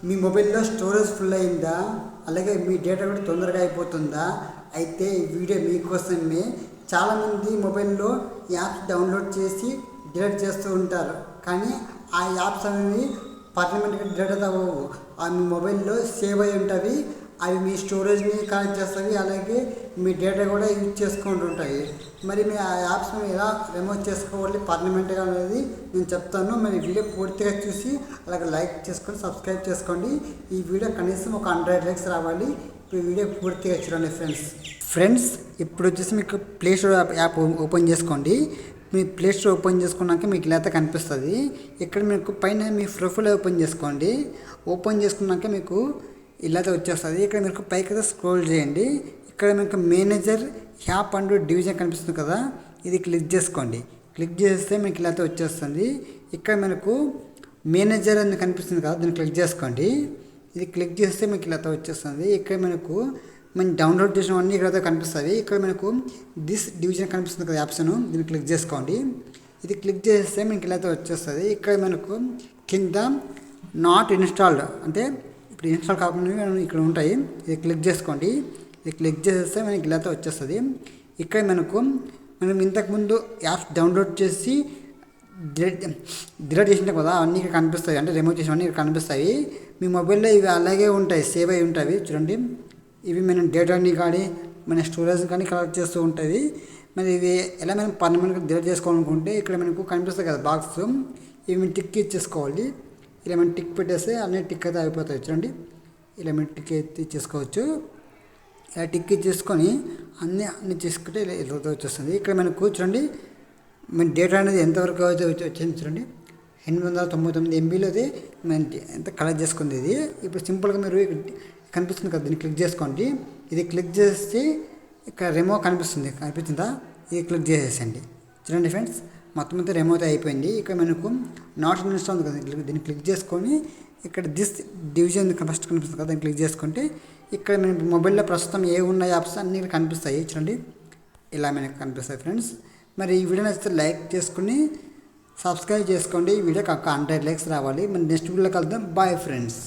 మీ మొబైల్లో storage full అయిందా, అలాగే మీ డేటా కూడా తొందరగా అయిపోతుందా? అయితే ఈ వీడియో మీకోసమే. చాలామంది మొబైల్లో యాప్స్ డౌన్లోడ్ చేసి డిలీట్ చేస్తూ ఉంటారు, కానీ ఆ యాప్స్ అనేవి పర్మనెంట్గా డిలీట్ అవ్వవు. అవి మీ మొబైల్లో సేవ్ అయి ఉంటుంది. అవి మీ స్టోరేజ్ని కనెక్ట్ చేస్తాయి, అలాగే మీ డేటా కూడా యూజ్ చేసుకుంటూ ఉంటాయి. మరి మీ ఆ యాప్స్ని ఎలా రిమూవ్ చేసుకోవాలి పర్మనెంట్గా అనేది నేను చెప్తాను. మరి వీడియో పూర్తిగా చూసి అలాగే లైక్ చేసుకొని సబ్స్క్రైబ్ చేసుకోండి. ఈ వీడియో కనీసం ఒక 100 లైక్స్ రావాలి. ఇప్పుడు వీడియో పూర్తిగా చూడండి ఫ్రెండ్స్. ఇప్పుడు వచ్చేసి మీకు ప్లే స్టోర్ యాప్ ఓపెన్ చేసుకోండి. మీ ప్లే స్టోర్ ఓపెన్ చేసుకున్నాక మీకు ఇలా అయితే కనిపిస్తుంది. ఇక్కడ మీకు పైన మీ ప్రొఫైల్ ఓపెన్ చేసుకోండి. ఓపెన్ చేసుకున్నాక మీకు ఇలా అయితే వచ్చేస్తుంది. ఇక్కడ మీకు పైకి అయితే స్క్రోల్ చేయండి. ఇక్కడ మీకు మేనేజర్ యాప్ అండ్ డివిజన్ కనిపిస్తుంది కదా, ఇది క్లిక్ చేసుకోండి. క్లిక్ చేస్తే మీకు ఇలా అయితే వచ్చేస్తుంది. ఇక్కడ మనకు మేనేజర్ అని కనిపిస్తుంది కదా, దీన్ని క్లిక్ చేసుకోండి. ఇది క్లిక్ చేస్తే మీకు ఇలా అయితే వచ్చేస్తుంది. ఇక్కడ మనకు మనం డౌన్లోడ్ చేసినవన్నీ ఇక్కడ కనిపిస్తుంది. ఇక్కడ మనకు దిస్ డివిజన్ కనిపిస్తుంది కదా ఆప్షన్, దీన్ని క్లిక్ చేసుకోండి. ఇది క్లిక్ చేస్తే మీకు ఇలా అయితే వచ్చేస్తుంది. ఇక్కడ మనకు కింద నాట్ ఇన్స్టాల్డ్ అంటే ఇప్పుడు ఇన్స్టాల్ కాకుండా ఇక్కడ ఉంటాయి. ఇది క్లిక్ చేసుకోండి. ఇది క్లిక్ చేస్తే మనకి ఇలా అయితే వచ్చేస్తుంది. ఇక్కడ మనం ఇంతకుముందు యాప్స్ డౌన్లోడ్ చేసి డిలీట్ చేసినా కదా, అవన్నీ ఇక్కడ కనిపిస్తాయి. అంటే రిమూవ్ చేసినవన్నీ ఇక్కడ కనిపిస్తాయి. మీ మొబైల్లో ఇవి అలాగే ఉంటాయి, సేవ్ అయి ఉంటాయి. చూడండి, ఇవి మనం డేటాని కానీ మన స్టోరేజ్ కానీ కలెక్ట్ చేస్తూ ఉంటుంది. మరి ఇవి ఎలా మనం పర్మనెంట్గా డిలీట్ చేసుకోవాలనుకుంటే ఇక్కడ మనకు కనిపిస్తుంది కదా బాక్స్, ఇవి మేము టిక్ ఇచ్చేసుకోవాలి. ఇలా మనం టిక్ పెట్టేస్తే అన్నీ టిక్ అయితే అయిపోతాయి. చూడండి, ఇలా మేము టిక్ అయితే ఇచ్చేసుకోవచ్చు. ఇలా టిక్ ఇచ్చేసుకొని అన్నీ చేసుకుంటే ఇలా వచ్చేస్తుంది. ఇక్కడ మనకు చూడండి మన డేటా అనేది ఎంతవరకు అయితే వచ్చింది. చూడండి, 899 MBలో అయితే మనం ఎంత కలెక్ట్ చేసుకుంది. ఇది ఇప్పుడు సింపుల్గా మీరు కనిపిస్తుంది కదా, దీన్ని క్లిక్ చేసుకోండి. ఇది క్లిక్ చేస్తే ఇక్కడ రిమూవ్ కనిపించిందా, ఇది క్లిక్ చేసేసండి. చూడండి ఫ్రెండ్స్, మొత్తం అంతా రిమూవ్ అయిపోయింది. ఇక్కడ మనకు నాట్ ఇన్స్టాల్ ఉంది కదా, దీన్ని క్లిక్ చేసుకొని ఇక్కడ దిస్ డివిజన్ ఫస్ట్ కనిపిస్తుంది కదా, దాన్ని క్లిక్ చేసుకుంటే ఇక్కడ మన మొబైల్లో ప్రస్తుతం ఏ ఉన్న యాప్స్ అన్నీ కనిపిస్తాయి. చూడండి, ఇలా మనకు కనిపిస్తాయి ఫ్రెండ్స్. మరి ఈ వీడియో నచ్చితే లైక్ చేసుకుని సబ్స్క్రైబ్ చేసుకోండి. ఈ వీడియోకి 100 లైక్స్ రావాలి. మరి నెక్స్ట్ వీడియోలో కలుద్దాం. Bye friends.